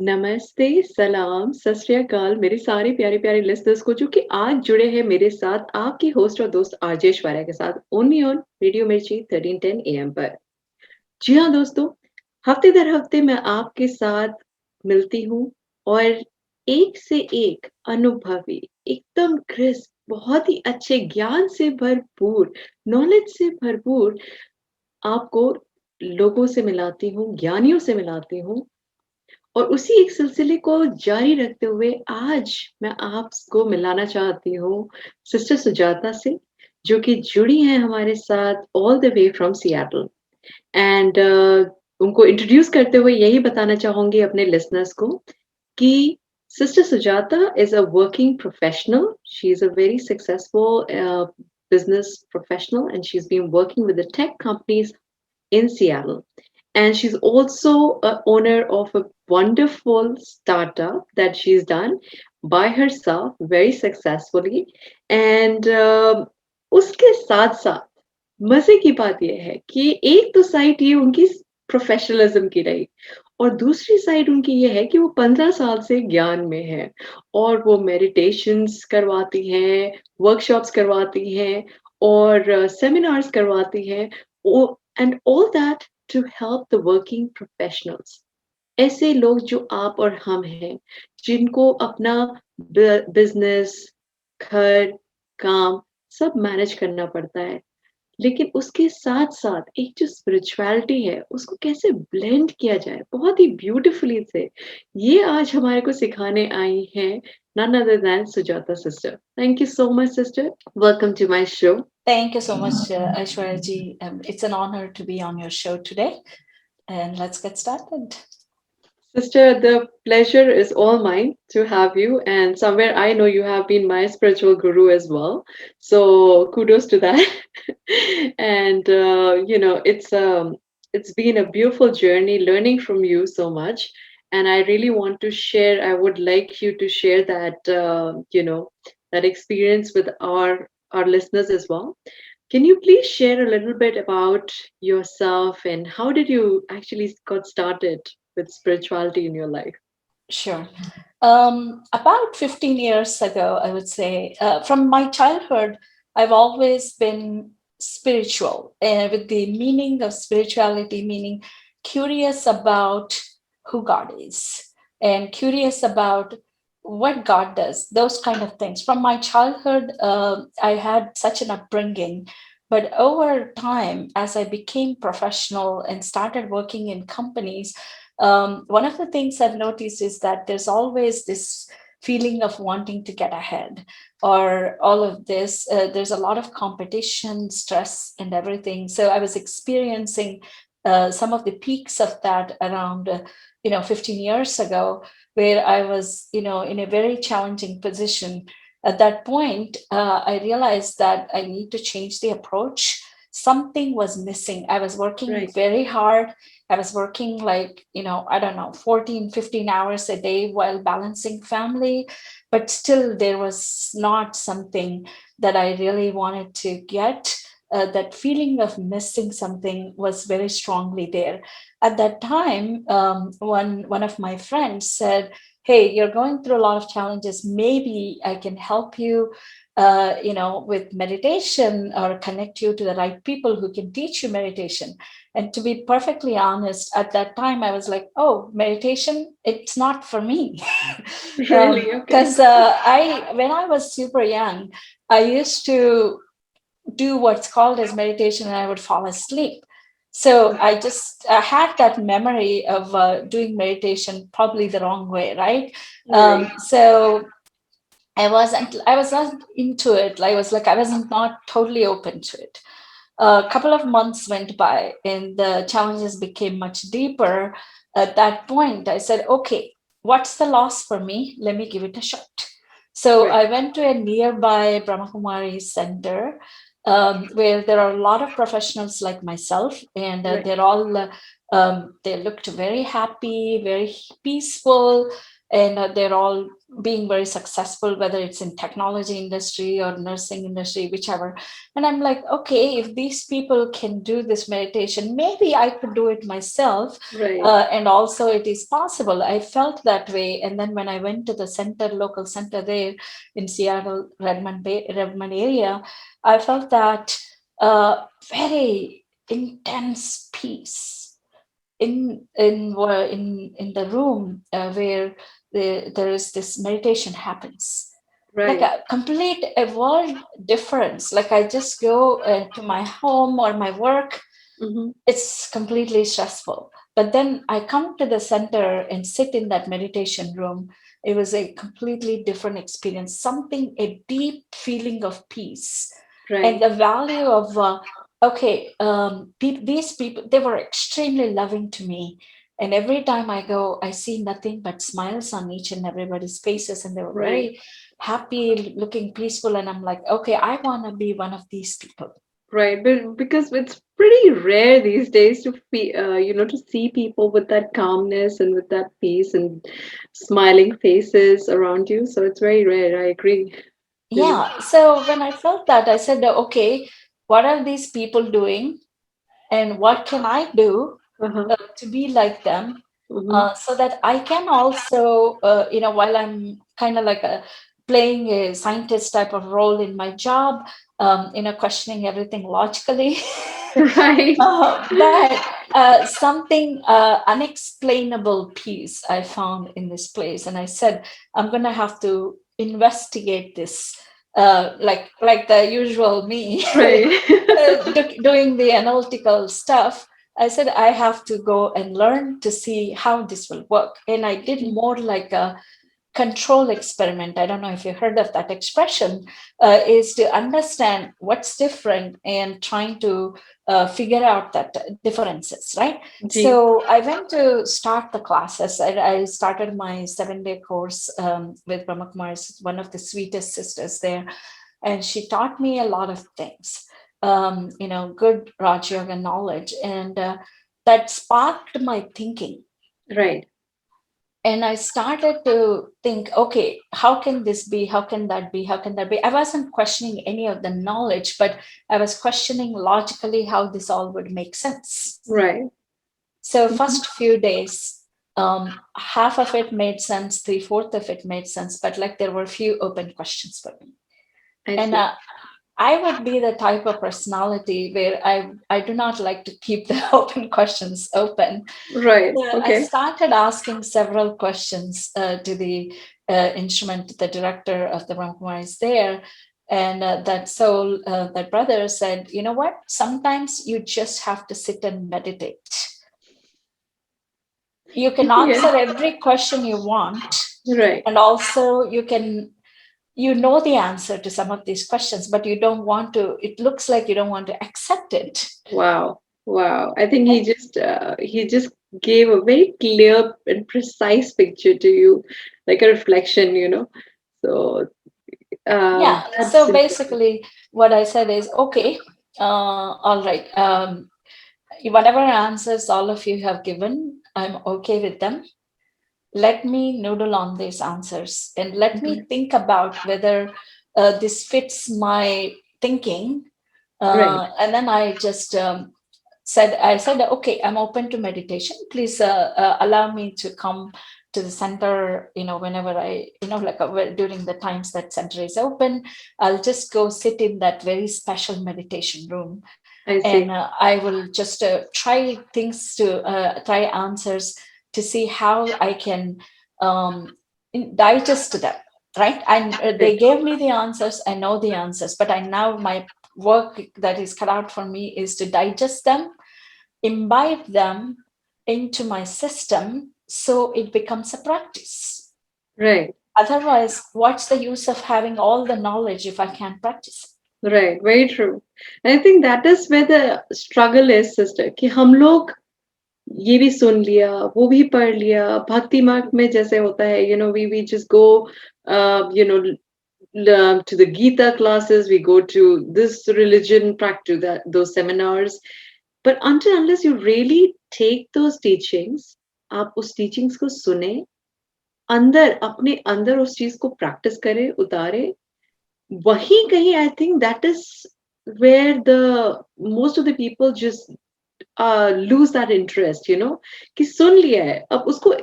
नमस्ते, सलाम, सत श्री अकाल मेरे सारे प्यारे-प्यारे लिसनर्स को जो कि आज जुड़े हैं मेरे साथ आपकी होस्ट और दोस्त आरजे ऐश्वर्या के साथ ओनली ऑन रेडियो मिर्ची 1310 एएम पर। जी हाँ दोस्तों, हफ्ते दर हफ्ते मैं आपके साथ मिलती हूँ और एक से एक अनुभवी, एकदम क्रिस्प, बहुत ही अच्छे ज्ञान से भरपूर, नॉलेज से भरपूर आपको लोगों से मिलाती हूँ, ज्ञानियों से मिलाती हूँ और उसी एक सिलसिले को जारी रखते हुए आज मैं आपको मिलाना चाहती हूँ सिस्टर सुजाता से, जो कि जुड़ी हैं हमारे साथ all the way from Seattle and उनको इंट्रोड्यूस करते हुए यही बताना चाहूँगी अपने लिसनर्स को कि sister Sujata is a working professional. She is a very successful business professional and she's been working with the tech companies in Seattle. And she's also a owner of a wonderful startup that she's done by herself very successfully. And उसके साथ-साथ मज़े की बात ये है कि एक तो साइड ये उनकी प्रोफ़ेशनलिज़्म की रही और दूसरी साइड उनकी ये है कि वो 15 साल से ज्ञान में हैं और वो मेडिटेशंस करवाती हैं, वर्कशॉप्स करवाती हैं और सेमिनार्स करवाती हैं oh and all that to help the working professionals. ऐसे लोग जो आप और हम हैं, जिनको अपना बिज़नेस, घर, काम सब मैनेज करना पड़ता है। लेकिन उसके साथ-साथ एक जो स्पिरिचुअलिटी है, उसको कैसे ब्लेंड किया जाए, बहुत ही ब्यूटीफुली से, ये आज हमारे को सिखाने आई हैं, none other than Sujata sister. Thank you so much sister, welcome to my show. Thank you so much, Aishwarya ji. It's an honor to be on your show today. And let's get started. Sister, the pleasure is all mine to have you, and somewhere I know you have been my spiritual guru as well. So kudos to that. And it's been a beautiful journey learning from you so much. And I really want to share. I would like you to share that that experience with our listeners as well. Can you please share a little bit about yourself and how did you actually got started with spirituality in your life? Sure. About 15 years ago, I would say, from my childhood, I've always been spiritual, with the meaning of spirituality, meaning curious about who God is and curious about what God does, those kind of things. From my childhood, I had such an upbringing. But over time, as I became professional and started working in companies, one of the things I've noticed is that there's always this feeling of wanting to get ahead or all of this. There's a lot of competition, stress, and everything. So I was experiencing some of the peaks of that around, 15 years ago, where I was, in a very challenging position. At that point, I realized that I need to change the approach. Something was missing. I was working Right. very hard. I was working like, I don't know, 14, 15 hours a day while balancing family, but still there was not something that I really wanted to get. That feeling of missing something was very strongly there. At that time, one of my friends said, "Hey, you're going through a lot of challenges. Maybe I can help you with meditation or connect you to the right people who can teach you meditation." And to be perfectly honest, at that time, I was like, "Oh, meditation, it's not for me." Really? Okay. Because when I was super young, I used to do what's called as meditation and I would fall asleep. So I had that memory of doing meditation probably the wrong way, right? Right. So I was not into it. I wasn't not totally open to it. A couple of months went by and the challenges became much deeper. At that point, I said, okay, what's the loss for me? Let me give it a shot. So Right. I went to a nearby Brahmakumari center, where there are a lot of professionals like myself, and Right. they looked very happy, very peaceful. and they're all being very successful, whether it's in technology industry or nursing industry, whichever. And I'm like, okay, if these people can do this meditation, maybe I could do it myself. Right. And also it is possible. I felt that way. And then when I went to the center, local center there in Seattle, Redmond area, I felt that very intense peace in the room where there is this meditation happens, like Right. a complete a world difference. Like I just go to my home or my work, Mm-hmm. it's completely stressful. But then I come to the center and sit in that meditation room. It was a completely different experience, something, a deep feeling of peace. And Right. the value of, okay, these people, they were extremely loving to me. And every time I go, I see nothing but smiles on each and everybody's faces. And they were Right. very happy, looking peaceful. And I'm like, okay, I want to be one of these people. Right, but because it's pretty rare these days to to see people with that calmness and with that peace and smiling faces around you. So it's very rare. I agree. You know. Yeah. So when I felt that, I said, okay, what are these people doing? And what can I do Uh-huh. to be like them? Mm-hmm. So that I can also, while I'm kind of like playing a scientist type of role in my job, questioning everything logically. Right. But something unexplainable peace I found in this place, and I said I'm gonna have to investigate this, like the usual me, Right. doing the analytical stuff. I said I have to go and learn to see how this will work, and I did more like a control experiment. I don't know if you heard of that expression, is to understand what's different and trying to figure out that differences, right? Gee. So I went to start the classes. I started my 7-day course with Brahma Kumaris, one of the sweetest sisters there. And she taught me a lot of things, good Raj Yoga knowledge. And that sparked my thinking, Right. and I started to think, okay, how can this be? How can that be? How can that be? I wasn't questioning any of the knowledge, but I was questioning logically how this all would make sense. Right. So Mhm. first few days, half of it made sense, three-fourths of it made sense, but like there were a few open questions for me. I And see. I would be the type of personality where I do not like to keep the open questions open. Right. I Okay. started asking several questions to the instrument, the director of the Brahmakumaris there. And that brother said, you know what? Sometimes you just have to sit and meditate. You can Yeah. answer every question you want, Right. and also you know the answer to some of these questions, but you don't want to, it looks like you don't want to accept it. Wow. Wow. I think he just gave a very clear and precise picture to you, like a reflection. So Yeah. that's So interesting. basically, what I said is, okay, all right. Whatever answers all of you have given, I'm okay with them. Let me noodle on these answers and let me Mhm. think about whether this fits my thinking. Right. And then I said, okay, I'm open to meditation. Please allow me to come to the center, whenever during the times that center is open, I'll just go sit in that very special meditation room. I And see. I will just try answers to see how I can digest them, right? And Right. they gave me the answers. I know the answers, but I now my work that is cut out for me is to digest them, imbibe them into my system so it becomes a practice. Right. Otherwise, what's the use of having all the knowledge if I can't practice? Right. Very true. And I think that is where the struggle is, sister. कि हम लोग ये भी सुन लिया, वो भी पढ़ लिया, भक्ति मार्ग में जैसे होता है, we just go, learn to the Gita classes, we go to this religion, practice that those seminars. But until unless you really take those teachings, आप उस teachings को सुने, अंदर अपने अंदर उस चीज़ को प्रैक्टिस करे, उतारे, वहीं कहीं I think that is where the most of the people just lose that interest कि सुन लिया है, अब उसको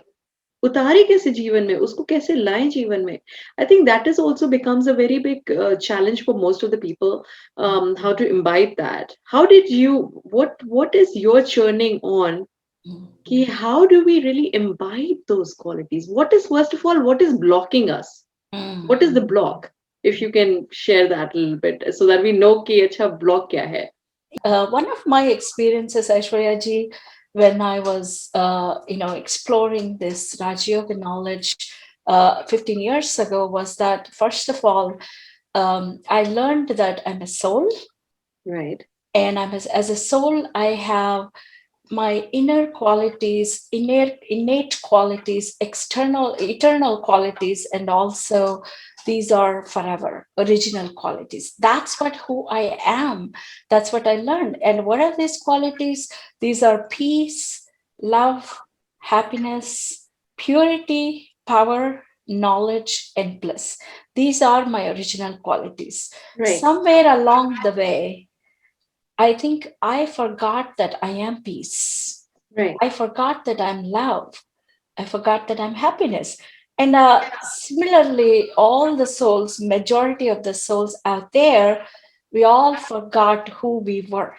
उतारे कैसे जीवन में, उसको कैसे लाएँ जीवन में? I think that is also becomes a very big challenge for most of the people, how to imbibe that. How did you what is your churning on कि how do we really imbibe those qualities? What is first of all, what is blocking us? What is the block? If you can share that a little bit so that we know कि अच्छा block क्या है? One of my experiences, Aishwarya ji, when I was, exploring this Raja Yoga knowledge 15 years ago, was that first of all, I learned that I'm a soul, Right, and as a soul, I have my inner qualities, innate qualities, eternal qualities, and also these are forever original qualities. That's what who I am. That's what I learned. And what are these qualities? These are peace, love, happiness, purity, power, knowledge, and bliss. These are my original qualities. right, Somewhere along the way, I think I forgot that I am peace. right, I forgot that I'm love. I forgot that I'm happiness. And similarly, all the souls, majority of the souls out there, we all forgot who we were.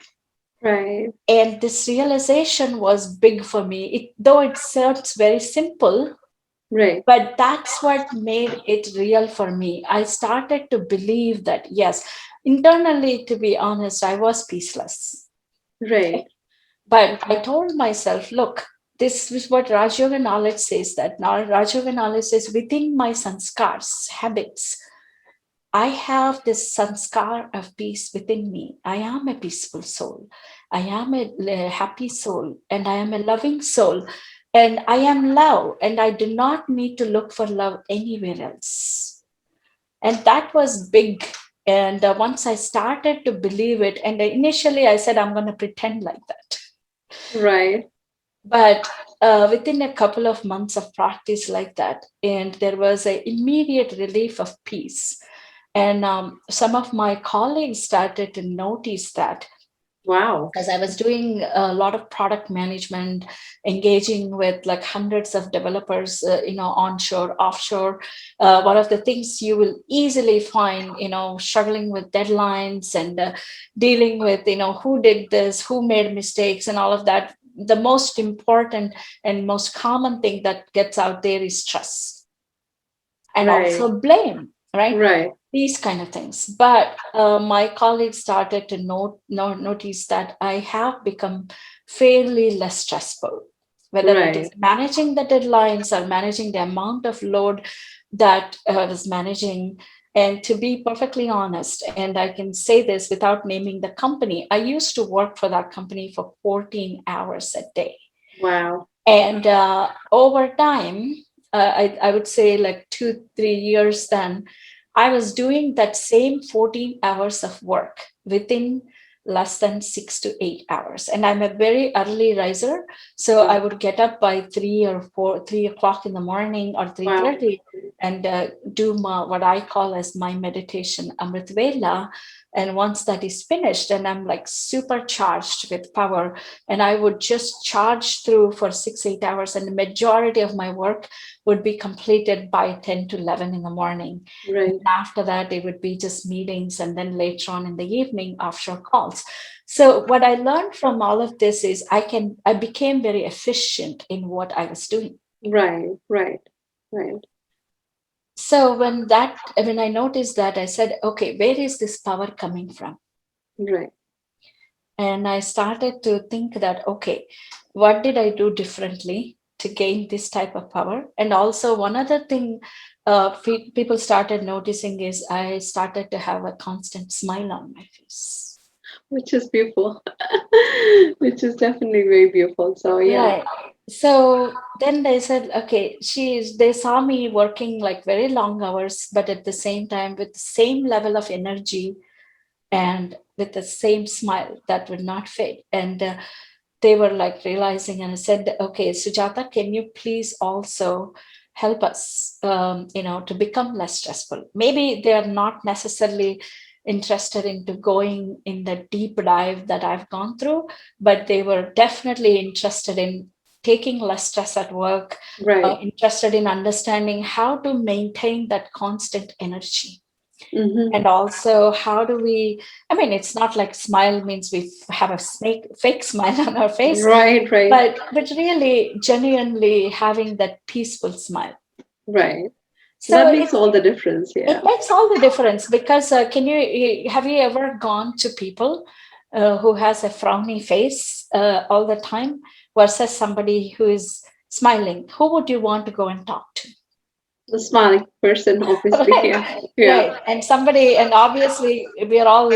right, And this realization was big for me. Though it sounds very simple, right, but that's what made it real for me. I started to believe that, yes, internally, to be honest, I was peaceless. right, But I told myself, look, this is what Raj Yoga knowledge says, that now Raj Yoga knowledge says within my sanskars, habits, I have this sanskar of peace within me. I am a peaceful soul. I am a happy soul, and I am a loving soul, and I am love, and I do not need to look for love anywhere else. And that was big. And once I started to believe it, and initially I said, I'm going to pretend like that. right, But within a couple of months of practice like that, and there was an immediate relief of peace. And some of my colleagues started to notice that, wow, as I was doing a lot of product management, engaging with like hundreds of developers, onshore, offshore. One of the things you will easily find, struggling with deadlines and dealing with, who did this, who made mistakes, and all of that. The most important and most common thing that gets out there is stress and right, also blame, right? right, These kind of things. But my colleagues started to notice that I have become fairly less stressful, whether it is right, managing the deadlines or managing the amount of load that I was managing. And to be perfectly honest, and I can say this without naming the company, I used to work for that company for 14 hours a day. wow, And over time, I would say like 2-3 years, then I was doing that same 14 hours of work within less than 6 to 8 hours. And I'm a very early riser. So I would get up by 3 o'clock in the morning or wow, 3:30 and do what I call as my meditation, Amrit Vela. And once that is finished, and I'm like supercharged with power, and I would just charge through for 6-8 hours, and the majority of my work would be completed by 10 to 11 in the morning. right, And after that, it would be just meetings, and then later on in the evening, offshore calls. So what I learned from all of this is I became very efficient in what I was doing. right, right, right, So when I noticed that, I said, okay, where is this power coming from? right, And I started to think that, okay, what did I do differently to gain this type of power? And also, one other thing people started noticing is I started to have a constant smile on my face. which is beautiful, which is definitely very beautiful. So yeah, Right. So then they said, okay, they saw me working like very long hours, but at the same time with the same level of energy and with the same smile that would not fade. And they were like realizing, and I said, okay, Sujata, can you please also help us, to become less stressful. Maybe they are not necessarily interested into going in the deep dive that I've gone through, but they were definitely interested in taking less stress at work, Right. interested in understanding how to maintain that constant energy. Mm-hmm. And also, how do we, I mean, it's not like smile means we have a fake smile on our face, Right, right, but really genuinely having that peaceful smile. right. So That makes all the difference. it Yeah. makes all the difference, because have you ever gone to people who has a frowny face all the time versus somebody who is smiling? Who would you want to go and talk to? The smiling person, obviously. Right, Yeah. Yeah. right. And somebody, and obviously we are all,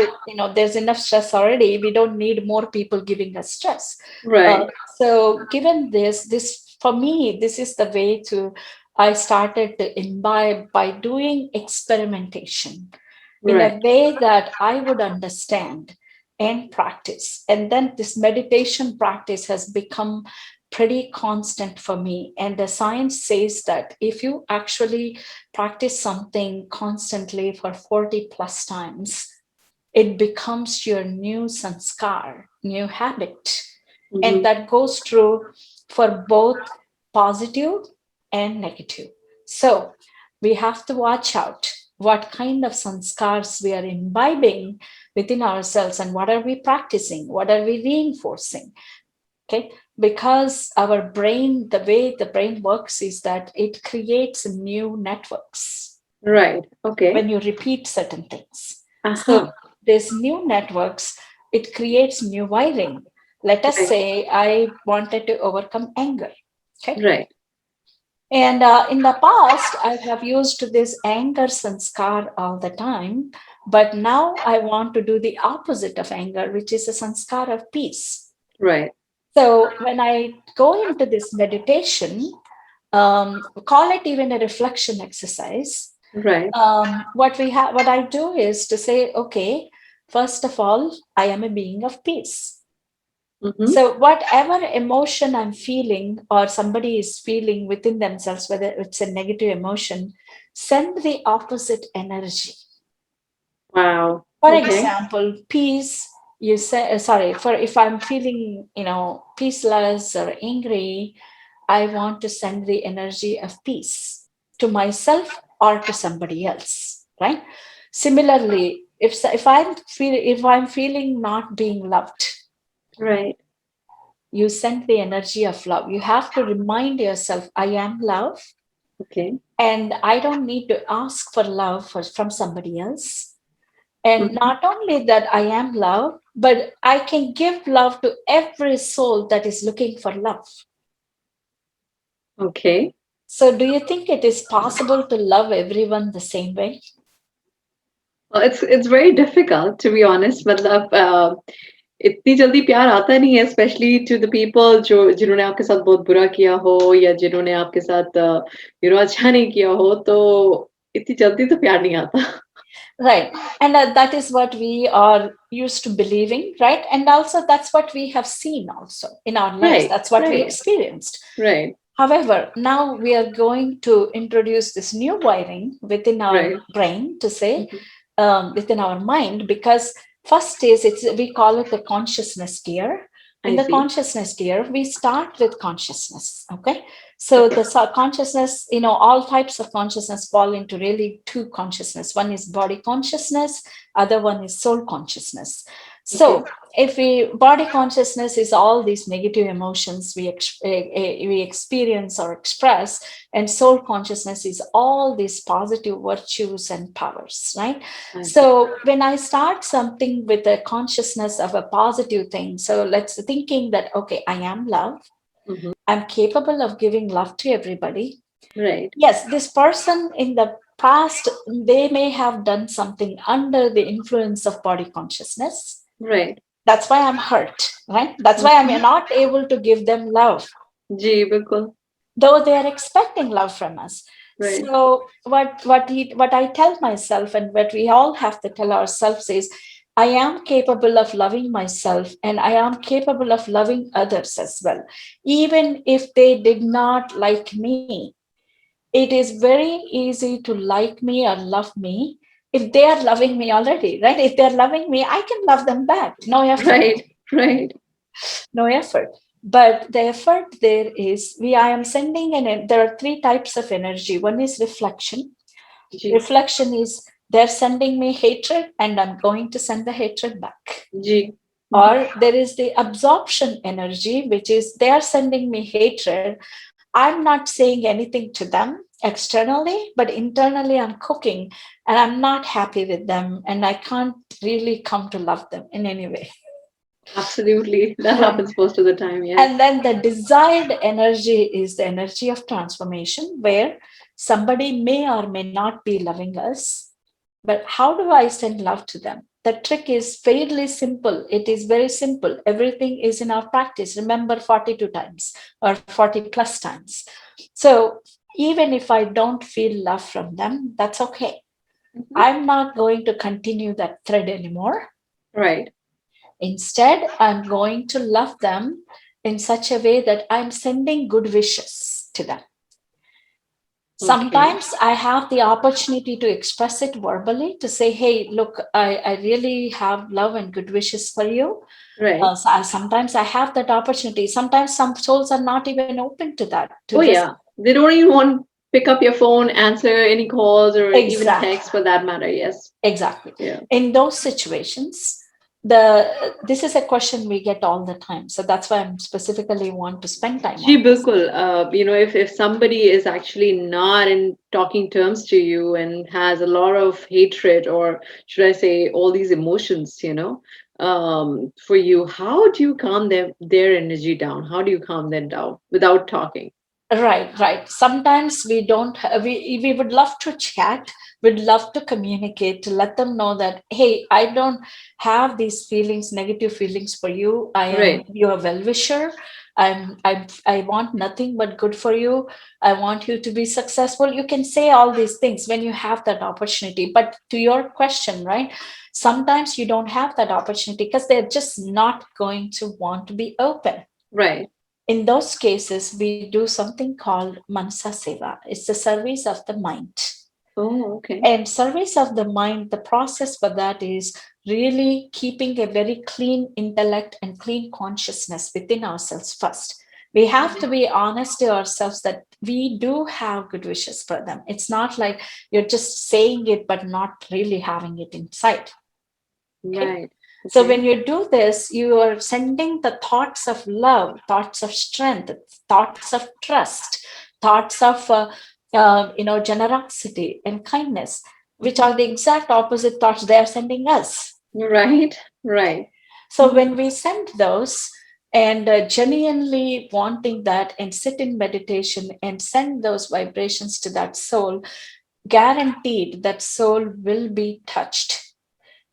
there's enough stress already. We don't need more people giving us stress. Right. So given this for me, this is the way to, I started to imbibe by doing experimentation in a Right. way that I would understand and practice. And then this meditation practice has become pretty constant for me. And the science says that if you actually practice something constantly for 40 plus times, it becomes your new sanskar, new habit. And Mm-hmm. that goes true for both positive and negative. So we have to watch out what kind of sanskars we are imbibing within ourselves, and what are we practicing, what are we reinforcing. Okay, because our brain, the way the brain works is that it creates new networks Right. Okay. when you repeat certain things. Uh-huh. So these new networks, it creates new wiring. Let us Right. say I wanted to overcome anger. Okay. Right. And in the past, I have used this anger sanskar all the time. But now I want to do the opposite of anger, which is a sanskar of peace. Right. So when I go into this meditation, call it even a reflection exercise. Right. What I do is to say, okay, first of all, I am a being of peace. Mm-hmm. So whatever emotion I'm feeling or somebody is feeling within themselves, whether it's a negative emotion, send the opposite energy. Wow. For Okay. example, peace, you say, sorry, for if I'm feeling, peaceless or angry, I want to send the energy of peace to myself or to somebody else, right? Similarly, if I'm feeling not being loved, Right. you send the energy of love. You have to remind yourself, I am love, Okay. and I don't need to ask for love from somebody else. And Mm-hmm. not only that I am love, but I can give love to every soul that is looking for love. Okay. So, do you think it is possible to love everyone the same way? Well, it's very difficult to be honest. मतलब इतनी जल्दी प्यार आता नहीं है, specially to the people जो जिन्होंने आपके साथ बहुत बुरा किया हो या जिन्होंने आपके साथ अच्छा नहीं किया हो, तो इतनी जल्दी तो प्यार नहीं आता. Right. And that is what we are used to believing, right? And also, that's what we have seen also in our lives. Right. That's what we Right. experienced. Right. However, now we are going to introduce this new wiring within our Right. brain to say, Mhm. within our mind, because first is we call it the consciousness gear. In I the see. consciousness gear, we start with consciousness. Okay. So Okay. the consciousness, all types of consciousness fall into really two consciousness. One is body consciousness, other one is soul consciousness. Okay. So if body consciousness is all these negative emotions we experience or express, and soul consciousness is all these positive virtues and powers, right? I see. So when I start something with a consciousness of a positive thing, so let's thinking that, okay, I am love, Mhm. I'm capable of giving love to everybody. Right. Yes, this person in the past, they may have done something under the influence of body consciousness. Right. That's why I'm hurt, right? That's why I'm Mhm. not able to give them love, जी, बिल्कुल. though they are expecting love from us. Right. So what I tell myself, and what we all have to tell ourselves is, I am capable of loving myself, and I am capable of loving others as well, even if they did not like me. it is very easy to like me or love me if they are loving me already, right? If they're loving me, I can love them back. No effort. Right, right. No effort. But the effort there is, I am sending there are three types of energy. One is reflection. Ji, Reflection is they're sending me hatred and I'm going to send the hatred back. Ji. Or there is the absorption energy, which is they are sending me hatred. I'm not saying anything to them externally, but internally I'm cooking and I'm not happy with them and I can't really come to love them in any way. Absolutely. That Right. happens most of the time, yes. And then the desired energy is the energy of transformation, where somebody may or may not be loving us, but how do I send love to them? The trick is fairly simple. It is very simple. Everything is in our practice. Remember 42 times or 40 plus times. So even if I don't feel love from them, that's okay. Mhm. I'm not going to continue that thread anymore. Right. Instead, I'm going to love them in such a way that I'm sending good wishes to them. Okay. Sometimes I have the opportunity to express it verbally to say, hey, look, I really have love and good wishes for you. Right. Sometimes I have that opportunity. Sometimes some souls are not even open to that. To Oh, just yeah. They don't even want to pick up your phone, answer any calls, or even exactly, text for that matter. Yes. exactly. Yeah. In those situations, this is a question we get all the time. So that's why I'm specifically want to spend time Ji, on this. bilkul. If somebody is actually not in talking terms to you and has a lot of hatred, or should I say, all these emotions, for you, how do you calm their energy down? How do you calm them down without talking? Right, right. Sometimes we don't. We would love to chat. We'd love to communicate to let them know that hey, I don't have these feelings, negative feelings for you. I am Right. your well wisher. I want nothing but good for you. I want you to be successful. You can say all these things when you have that opportunity. But to your question, right? Sometimes you don't have that opportunity because they're just not going to want to be open. Right. In those cases, we do something called Manasa Seva. It's the service of the mind. Oh, okay. And service of the mind, the process for that is really keeping a very clean intellect and clean consciousness within ourselves first. We have to be honest to ourselves that we do have good wishes for them. It's not like you're just saying it, but not really having it inside. Okay? Right. So Okay. when you do this, you are sending the thoughts of love, thoughts of strength, thoughts of trust, thoughts of generosity and kindness, which are the exact opposite thoughts they are sending us. Right. Right. So when we send those and genuinely wanting that and sit in meditation and send those vibrations to that soul, guaranteed that soul will be touched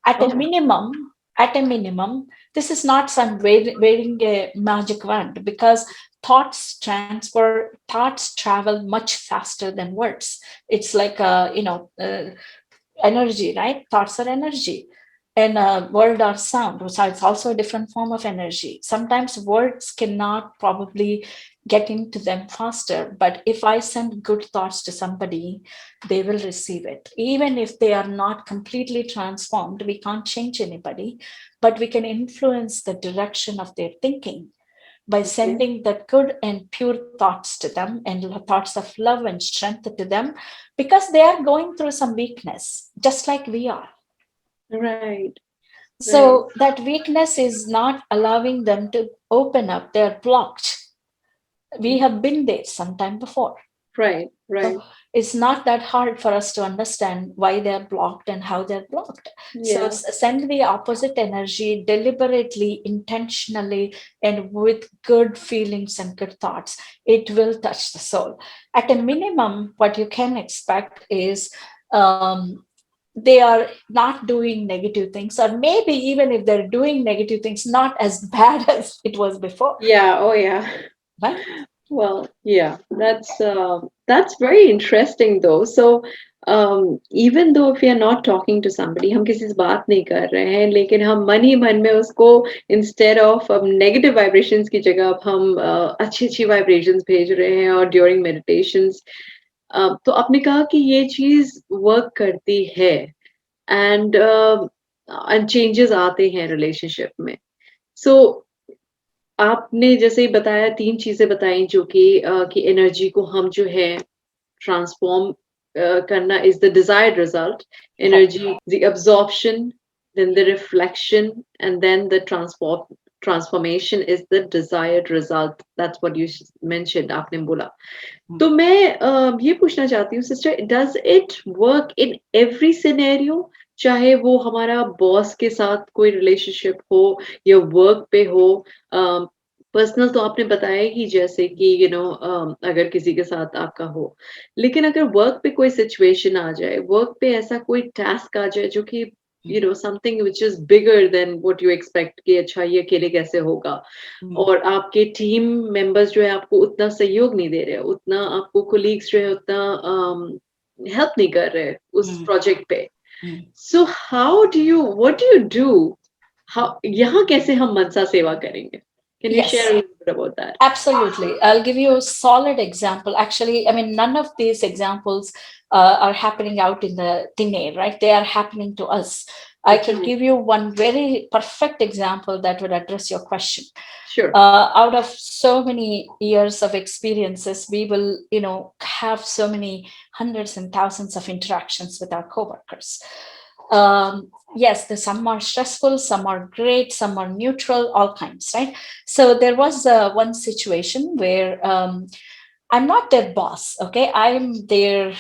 at a Oh, minimum. At a minimum, this is not some waving a magic wand, because thoughts travel much faster than words. It's like energy, right? Thoughts are energy, and word or sound, which is also a different form of energy. Sometimes words cannot probably get into them faster, but if I send good thoughts to somebody, they will receive it. Even if they are not completely transformed, we can't change anybody, but we can influence the direction of their thinking by okay. sending the good and pure thoughts to them and thoughts of love and strength to them, because they are going through some weakness just like we are. Right. Right. So that weakness is not allowing them to open up. They're blocked. We have been there sometime before. Right. Right. So it's not that hard for us to understand why they're blocked and how they're blocked. So Yeah. send the opposite energy deliberately, intentionally, and with good feelings and good thoughts. It will touch the soul. At a minimum, what you can expect is they are not doing negative things, or maybe even if they're doing negative things, not as bad as it was before. Yeah. Oh, yeah. Right? Well, yeah. That's very interesting, though. So, even though if we are not talking to somebody, हम किसी से बात नहीं कर रहे हैं, लेकिन हम मन ही मन में उसको instead of negative vibrations की जगह अब हम अच्छी अच्छी vibrations भेज रहे हैं, और during meditations, तो आपने कहा कि ये चीज़ वर्क करती है एंड चेंजेस आते हैं रिलेशनशिप में। सो आपने जैसे ही बताया 3 चीज़ें बताई जो कि एनर्जी को हम जो है ट्रांसफॉर्म करना is the desired result, Right. Energy, the absorption, then the reflection and then the transformation is the desired result, that's what you mentioned, आपने बोला। Mm. तो मैं ये पूछना चाहती हूँ sister, does it work in every scenario? चाहे वो हमारा बॉस के साथ कोई रिलेशनशिप हो या वर्क पे हो, अ, पर्सनल तो आपने बताया ही, जैसे कि अगर किसी के साथ आपका हो। लेकिन अगर वर्क पे कोई सिचुएशन आ जाए, वर्क पे ऐसा कोई टास्क आ जाए जो कि something which is bigger than what you expect, कि अच्छा ये अकेले कैसे होगा? Mm. और आपके टीम मेंबर्स जो है आपको उतना सहयोग नहीं दे रहे, उतना आपको कोलीग्स जो है उतना हेल्प नहीं कर रहे उस Mm. प्रोजेक्ट पे। Mm. So how do you what do you do? How यहाँ कैसे हम मनसा सेवा करेंगे? Can you share Yes. A little bit about that? Absolutely. I'll give you a solid example. Actually, I mean, none of these examples are happening out in the thin air, right? They are happening to us. I can Okay, give you one very perfect example that would address your question. sure. Out of so many years of experiences, we will, have so many hundreds and thousands of interactions with our coworkers. Yes, some are stressful, some are great, some are neutral, all kinds, right? So there was one situation where I'm not their boss, okay? I'm their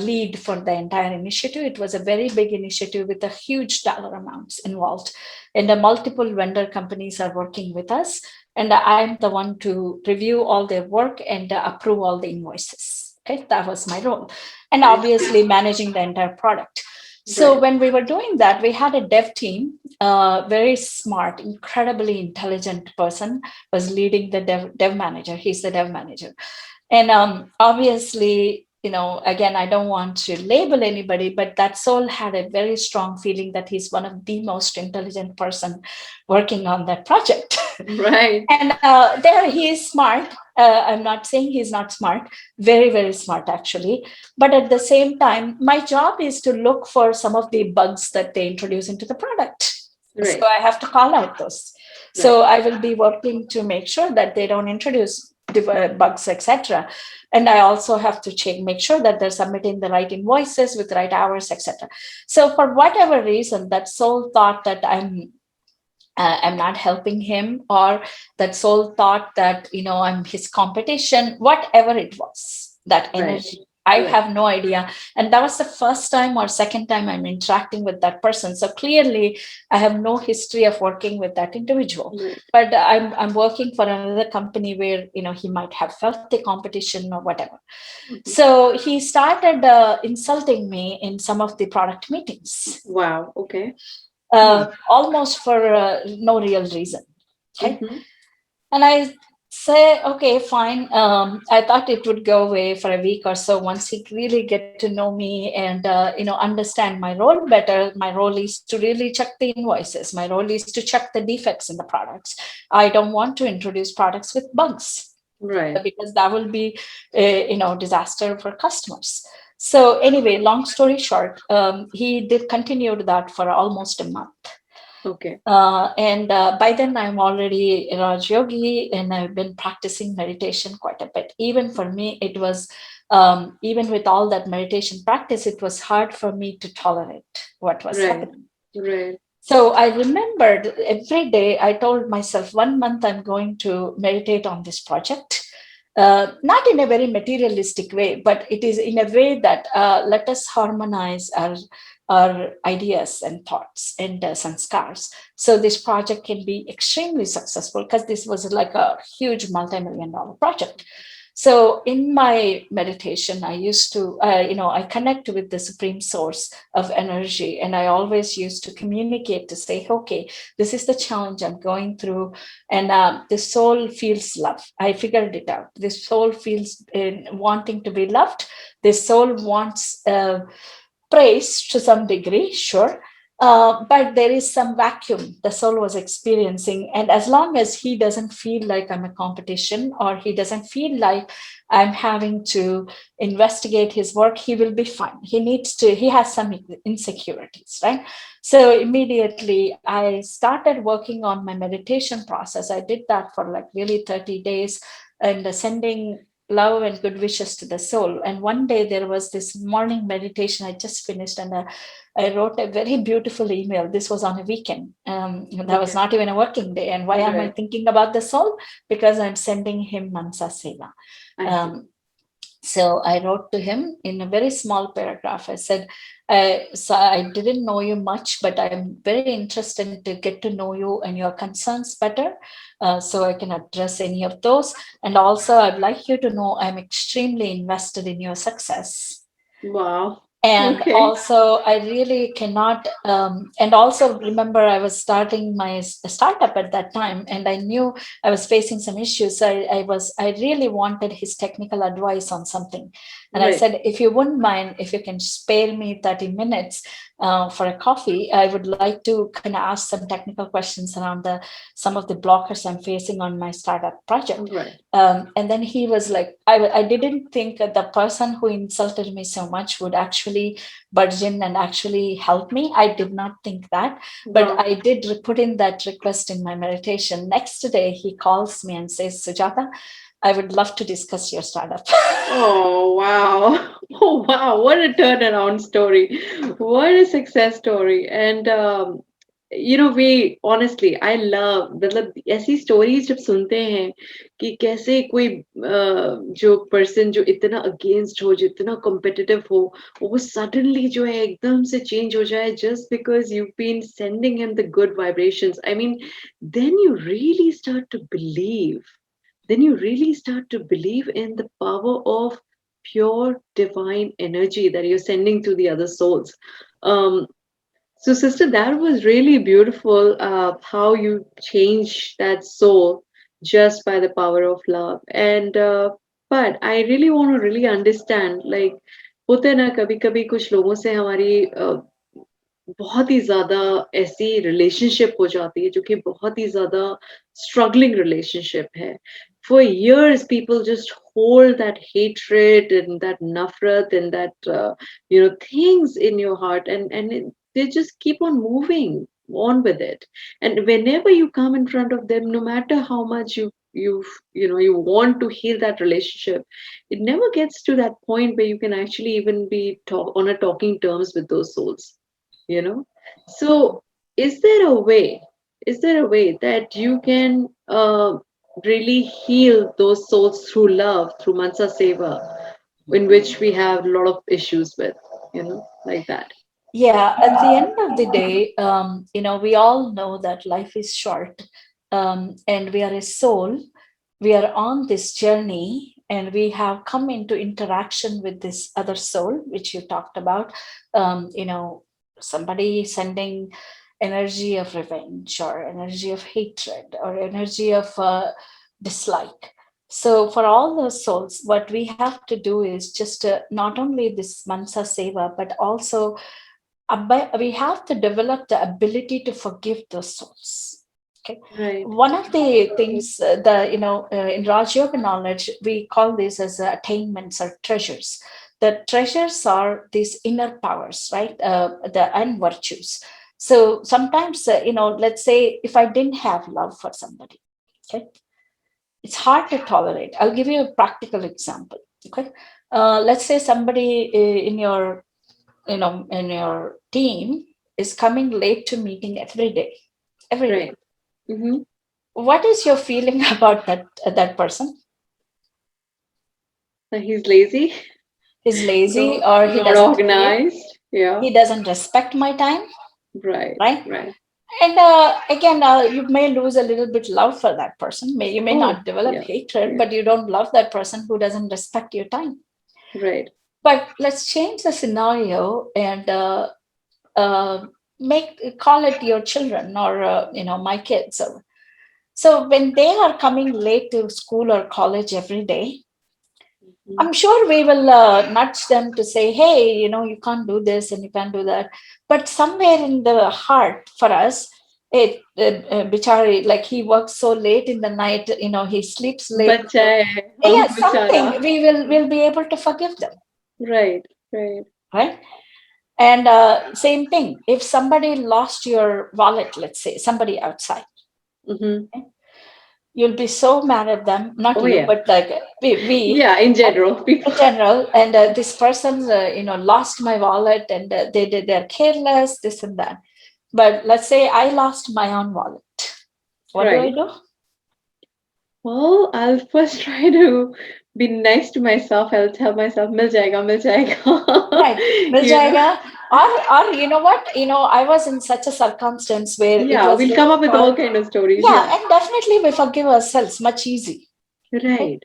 lead for the entire initiative. It was a very big initiative with a huge dollar amounts involved, and multiple vendor companies are working with us. And I'm the one to review all their work and approve all the invoices. Okay, that was my role, and I see. obviously managing the entire product. So Right. when we were doing that, we had a dev team, very smart, incredibly intelligent person was leading the dev manager. He's the dev manager. And obviously, again, I don't want to label anybody, but that soul had a very strong feeling that he's one of the most intelligent person working on that project. Right. And there he is smart. I'm not saying he's not smart, very, very smart actually. But at the same time, my job is to look for some of the bugs that they introduce into the product. So Right. I have to call out those. Right. So I will be working to make sure that they don't introduce bugs, etc. And I also have to check, make sure that they're submitting the right invoices with right hours, etc. So for whatever reason, that soul thought that I'm not helping him, or that soul thought that I'm his competition, whatever it was, that Right. energy. I Right. have no idea. And that was the first time or second time I'm interacting with that person. So clearly I have no history of working with that individual. Right. But I'm working for another company where he might have felt the competition or whatever. Mhm. So he started insulting me in some of the product meetings, Wow. Okay. Hmm. almost for no real reason. Okay. Mhm. And I say, okay, fine. I thought it would go away for a week or so once he really get to know me and understand my role better. My role is to really check the invoices. My role is to check the defects in the products. I don't want to introduce products with bugs Right. because that will be disaster for customers. So anyway, long story short, he did continued that for almost a month. Okay. And by then, I'm already a Raj Yogi and I've been practicing meditation quite a bit. Even for me, it was, even with all that meditation practice, it was hard for me to tolerate what was Right. happening. Right. So I remembered every day, I told myself, 1 month I'm going to meditate on this project. Not in a very materialistic way, but it is in a way that let us harmonize our ideas and thoughts and sanskars. So this project can be extremely successful because this was like a huge multi-million-dollar project. So in my meditation, I used to, I connect with the supreme source of energy, and I always used to communicate to say, okay, this is the challenge I'm going through, and the soul feels love. I figured it out. The soul feels wanting to be loved. The soul wants praise to some degree, sure. But there is some vacuum the soul was experiencing. And as long as he doesn't feel like I'm a competition, or he doesn't feel like I'm having to investigate his work, he will be fine. He has some insecurities, right? So immediately I started working on my meditation process. I did that for like really 30 days, and sending love and good wishes to the soul. And one day there was this morning meditation I just finished, and I wrote a very beautiful email. This was on a weekend. That was Okay. not even a working day. And why am I Right. thinking about the soul? Because I'm sending him Mansa Seva. I see. Um, so I wrote to him in a very small paragraph. I said, so I didn't know you much, but I'm very interested to get to know you and your concerns better, so I can address any of those. And also, I'd like you to know I'm extremely invested in your success. Wow. And Okay. also I really cannot, and also remember, I was starting my startup at that time, and I knew I was facing some issues. So I really wanted his technical advice on something. And I Right. said, if you wouldn't mind, if you can spare me 30 minutes for a coffee, I would like to kind of ask some technical questions around the some of the blockers I'm facing on my startup project. Right. And then he was like, I didn't think that the person who insulted me so much would actually budge in and actually help me. I did not think that, but Wow. I did put in that request in my meditation. Next day, he calls me and says, Sujata, I would love to discuss your startup. Oh, wow. Oh, wow. What a turnaround story. What a success story. And, we honestly, I love, मतलब ऐसी stories जब सुनते हैं कि कैसे कोई जो person जो इतना against हो, जो इतना competitive हो, वो suddenly जो है एकदम से change हो जाए just because you've been sending him the good vibrations. I mean, then you really start to believe then you really start to believe in the power of pure divine energy that you're sending to the other souls. Um, so, sister, that was really beautiful how you change that soul just by the power of love. And but I really want to really understand, like, होता है ना कभी कभी कुछ लोगों से हमारी बहुत ही ज़्यादा ऐसी रिलेशनशिप हो जाती है जो कि बहुत ही ज़्यादा स्ट्रगलिंग रिलेशनशिप है। For years, people just hold that hatred and that nafrat and that things in your heart, and they just keep on moving on with it. And whenever you come in front of them, no matter how much you want to heal that relationship, it never gets to that point where you can actually even be on a talking terms with those souls you know so is there a way that you can really heal those souls through love through mansa seva in which we have a lot of issues with like that. Yeah, at the end of the day, we all know that life is short, and we are a soul. We are on this journey, and we have come into interaction with this other soul, which you talked about. Somebody sending energy of revenge, or energy of hatred, or energy of dislike. So, for all those souls, what we have to do is just not only this Mansa Seva, but also we have to develop the ability to forgive those souls. Okay. Right. One of the things in Raj Yoga knowledge, we call this as attainments or treasures. The treasures are these inner powers, right? And virtues. So sometimes, let's say if I didn't have love for somebody, okay, it's hard to tolerate. I'll give you a practical example. Okay. Let's say somebody in your team is coming late to meeting every day. Right. Mm-hmm. What is your feeling about that person? He's lazy. He's lazy, No, or he not doesn't care, organized. Yeah. he doesn't respect my time, Right. right? Right. And again, you may lose a little bit love for that person. You may Oh, not develop yeah. hatred, Yeah. but you don't love that person who doesn't respect your time. Right. But let's change the scenario and uh, make call it your children, or my kids. So when they are coming late to school or college every day, I'm sure we will nudge them to say, hey, you can't do this and you can't do that. But somewhere in the heart for us, Bichari, like he works so late in the night, he sleeps late. बच्चा है Yeah, बेचारा. something we'll be able to forgive them, Right, right. right? And same thing, if somebody lost your wallet, let's say somebody outside, Mm-hmm. you'll be so mad at them, not Oh you, yeah. but like we Yeah, in general, people. in general, and this person lost my wallet, and they're careless, this and that. But let's say I lost my own wallet, what do I Right. do? Well, I'll first try to be nice to myself. I'll tell myself, "Mil jayega, mil jayega." Right, mil You know. jayega. Or you know what, I was in such a circumstance where it Yeah, was we'll come really up with all hard. kind of stories. Yeah, Yeah. and definitely we forgive ourselves much easy, right? Right.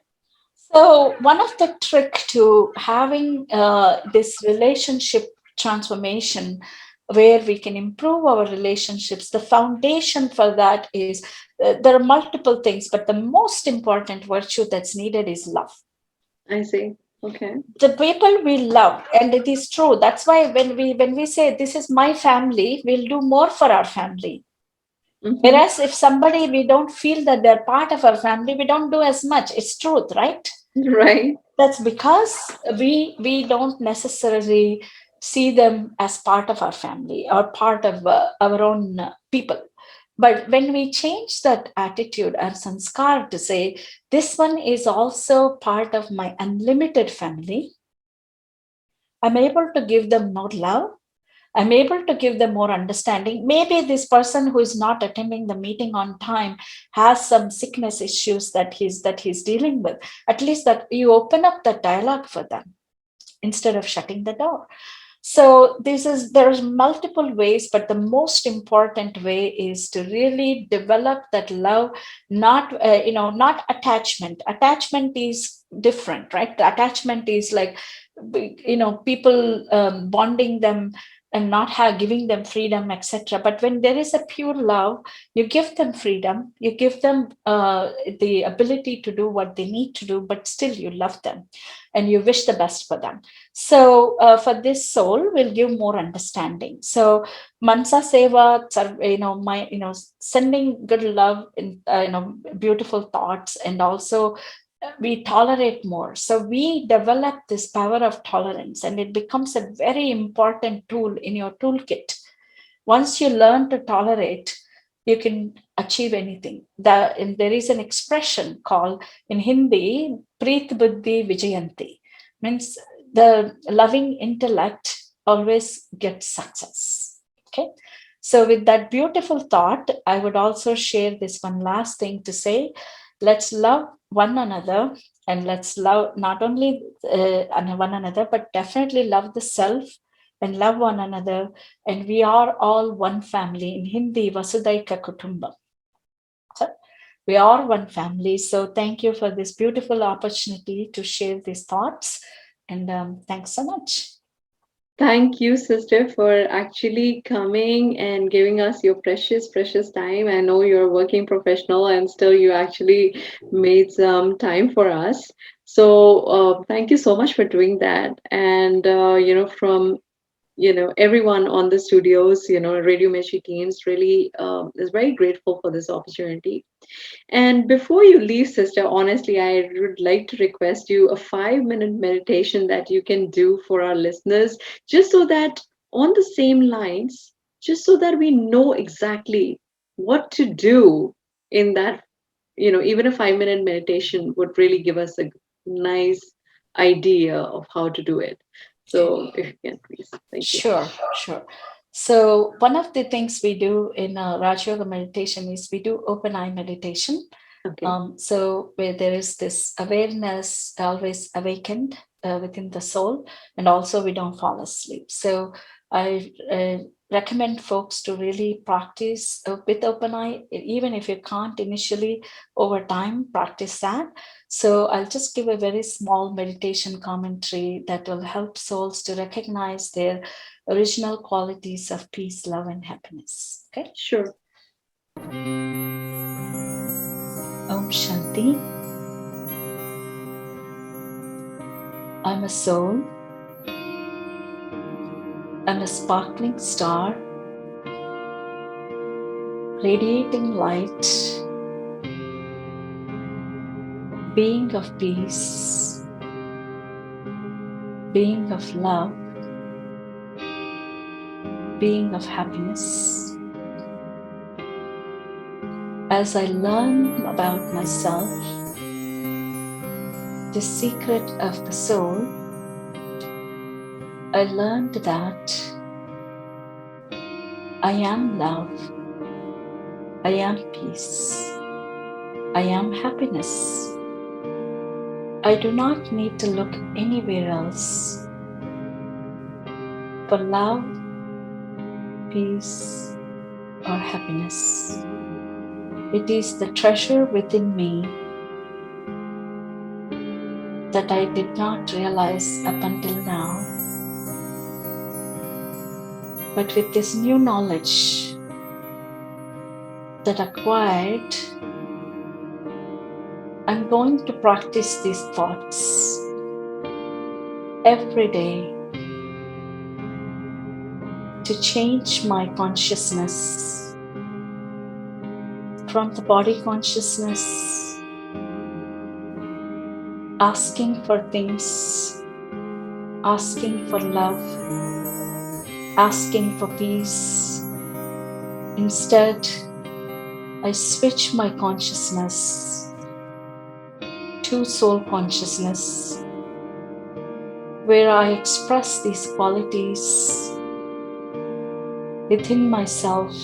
So one of the trick to having this relationship transformation where we can improve our relationships, the foundation for that is there are multiple things, but the most important virtue that's needed is love. I see. Okay. The people we love, and it is true. That's why when we say this is my family, we'll do more for our family. Mm-hmm. Whereas if somebody we don't feel that they're part of our family, we don't do as much. It's truth, right? Right. That's because we don't necessarily see them as part of our family or part of our own people. But when we change that attitude or sanskar to say this one is also part of my unlimited family, I'm able to give them more love, I'm able to give them more understanding. Maybe this person who is not attending the meeting on time has some sickness issues that he's dealing with. At least that you open up the dialogue for them instead of shutting the door. So there's multiple ways, but the most important way is to really develop that love, not attachment. Attachment is different, right? The attachment is like people bonding them and not giving them freedom, etc. But when there is a pure love, you give them freedom, you give them the ability to do what they need to do, but still you love them and you wish the best for them. So for this soul, we'll give more understanding. So mansa seva, sending good love, in beautiful thoughts, and also we tolerate more. So we develop this power of tolerance, and it becomes a very important tool in your toolkit. Once you learn to tolerate, you can achieve anything. And there is an expression called in Hindi, Preet Buddhi Vijayanti, means the loving intellect always gets success. Okay. So, with that beautiful thought, I would also share this one last thing to say. Let's love one another, and let's love not only one another, but definitely love the self and love one another. And we are all one family. In Hindi, Vasudaika Kutumbam. So we are one family. So thank you for this beautiful opportunity to share these thoughts. And thanks so much. Thank you, sister, for actually coming and giving us your precious, precious time. I know you're a working professional and still you actually made some time for us. So, thank you so much for doing that. And, from everyone on the studios, Radio Meshi teams really is very grateful for this opportunity. And before you leave, sister, honestly, I would like to request you a 5-minute meditation that you can do for our listeners, just so that on the same lines, just so that we know exactly what to do in that, even a 5-minute meditation would really give us a nice idea of how to do it. So if you can, please. Thank you. Sure, sure. So one of the things we do in Raj Yoga meditation is we do open eye meditation. Okay. So where there is this awareness always awakened within the soul, and also we don't fall asleep. So I recommend folks to really practice with open eye, even if you can't initially, over time, practice that. So I'll just give a very small meditation commentary that will help souls to recognize their original qualities of peace, love, and happiness. Okay. Sure. Om Shanti. I'm a soul. I'm a sparkling star, radiating light, being of peace, being of love, being of happiness. As I learn about myself, the secret of the soul, I learned that I am love, I am peace, I am happiness. I do not need to look anywhere else for love, peace, or happiness. It is the treasure within me that I did not realize up until now. But with this new knowledge that acquired, I'm going to practice these thoughts every day to change my consciousness from the body consciousness, asking for things, asking for love, asking for peace. Instead, I switch my consciousness to soul consciousness, where I express these qualities within myself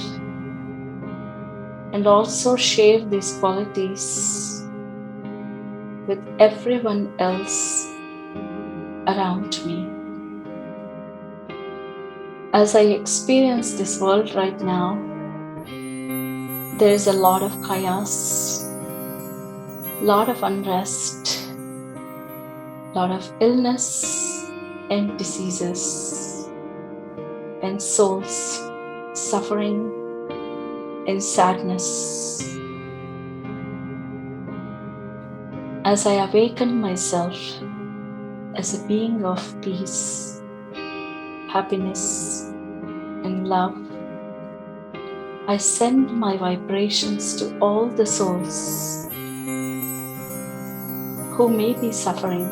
and also share these qualities with everyone else around me. As I experience this world right now, there is a lot of chaos, a lot of unrest, a lot of illness and diseases, and souls suffering in sadness. As I awaken myself as a being of peace, happiness, and love, I send my vibrations to all the souls who may be suffering,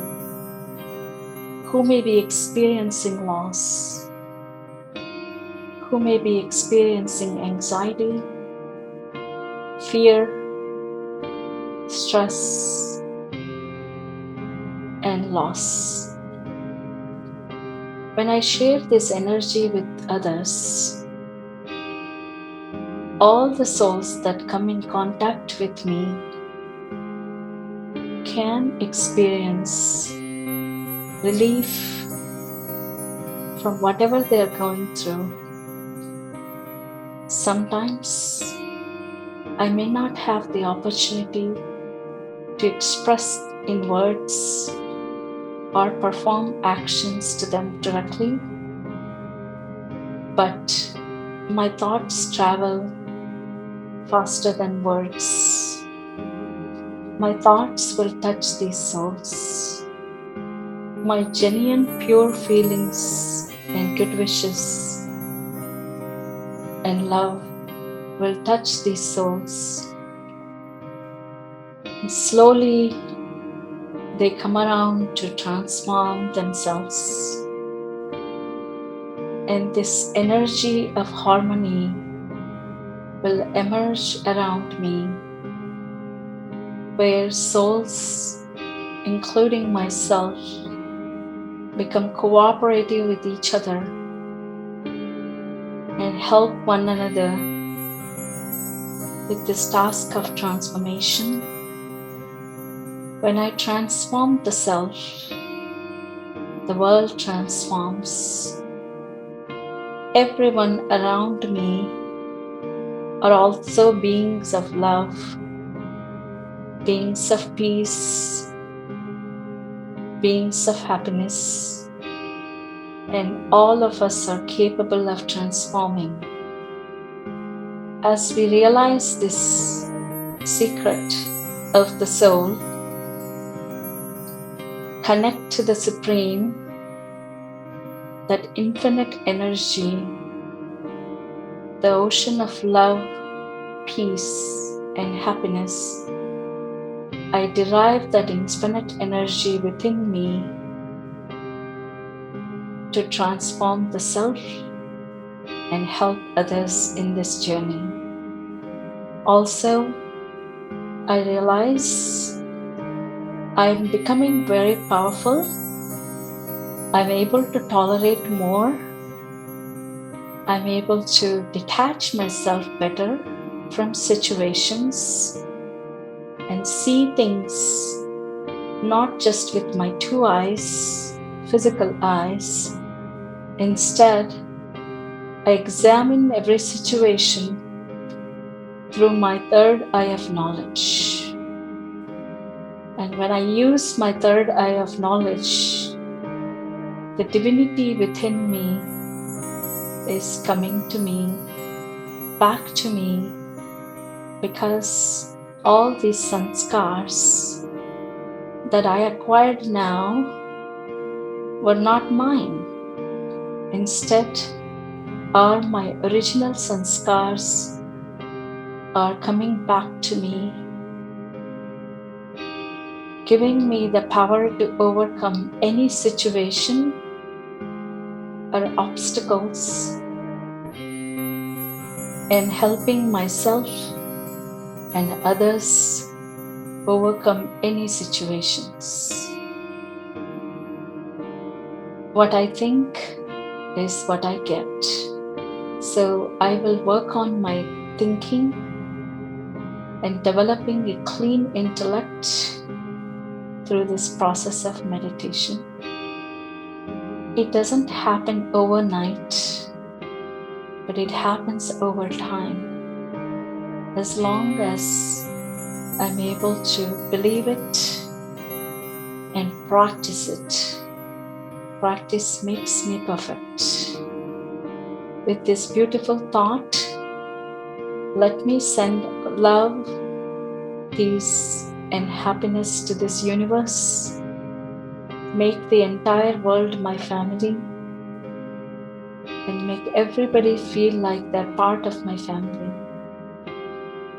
who may be experiencing loss, who may be experiencing anxiety, fear, stress, and loss. When I share this energy with others, all the souls that come in contact with me can experience relief from whatever they are going through. Sometimes I may not have the opportunity to express in words or perform actions to them directly, but my thoughts travel faster than words. My thoughts will touch these souls. My genuine, pure feelings and good wishes and love will touch these souls. And slowly, they come around to transform themselves. And this energy of harmony will emerge around me, where souls, including myself, become cooperative with each other and help one another with this task of transformation. When I transform the self, the world transforms. Everyone around me are also beings of love, beings of peace, beings of happiness, and all of us are capable of transforming. As we realize this secret of the soul, connect to the Supreme, that infinite energy, the ocean of love, peace, and happiness. I derive that infinite energy within me to transform the self and help others in this journey. Also, I realize I'm becoming very powerful. I'm able to tolerate more. I'm able to detach myself better from situations and see things not just with my two eyes, physical eyes. Instead, I examine every situation through my third eye of knowledge. And when I use my third eye of knowledge, the divinity within me is coming to me, back to me, because all these sanskars that I acquired now were not mine. Instead, all my original sanskars are coming back to me, giving me the power to overcome any situation or obstacles, and helping myself and others overcome any situations. What I think is what I get. So I will work on my thinking and developing a clean intellect through this process of meditation. It doesn't happen overnight, but it happens over time. As long as I'm able to believe it and practice it. Practice makes me perfect. With this beautiful thought, let me send love, peace, and happiness to this universe. Make the entire world my family, and make everybody feel like they're part of my family.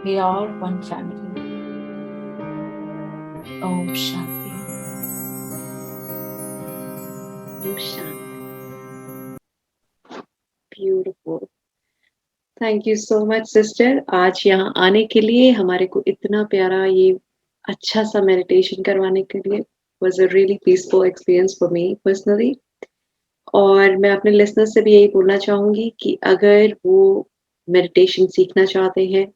We are one family. Om Shanti. Om Shanti. Beautiful. Thank you so much sister, आज यहाँ आने के लिए, हमारे को इतना प्यारा ये अच्छा सा मेडिटेशन करवाने के लिए। Was a really peaceful experience for me personally. और मैं अपने लिसनर्स से भी यही बोलना चाहूँगी कि अगर वो मेडिटेशन सीखना चाहते हैं,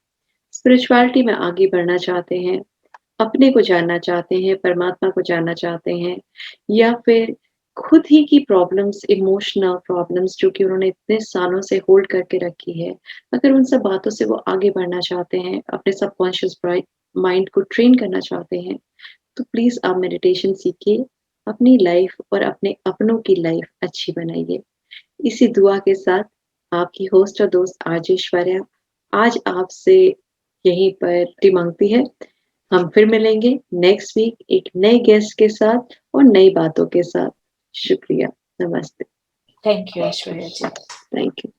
स्पिरिचुअलिटी में आगे बढ़ना चाहते हैं, अपने को जानना चाहते हैं, परमात्मा को जानना चाहते हैं, या फिर खुद ही की प्रॉब्लम्स, इमोशनल प्रॉब्लम्स जो कि उन्होंने इतने सालों से होल्ड करके रखी है, अगर उन सब बातों से वो आगे बढ़ना चाहते हैं, अपने सबकॉन्शियस माइंड को ट्रेन करना चाहते हैं, तो प्लीज़ आप मेडिटेशन सीखिए, अपनी लाइफ और अपने अपनों की लाइफ अच्छी बनाइए। इसी दुआ के साथ आपकी होस्ट और दोस्त आरजे ऐश्वर्या आज आपसे यहीं पर टी मांगती है। हम फिर मिलेंगे नेक्स्ट वीक एक नए गेस्ट के साथ और नई बातों के साथ। शुक्रिया, नमस्ते। Thank you, Aishwarya ji. Thank you.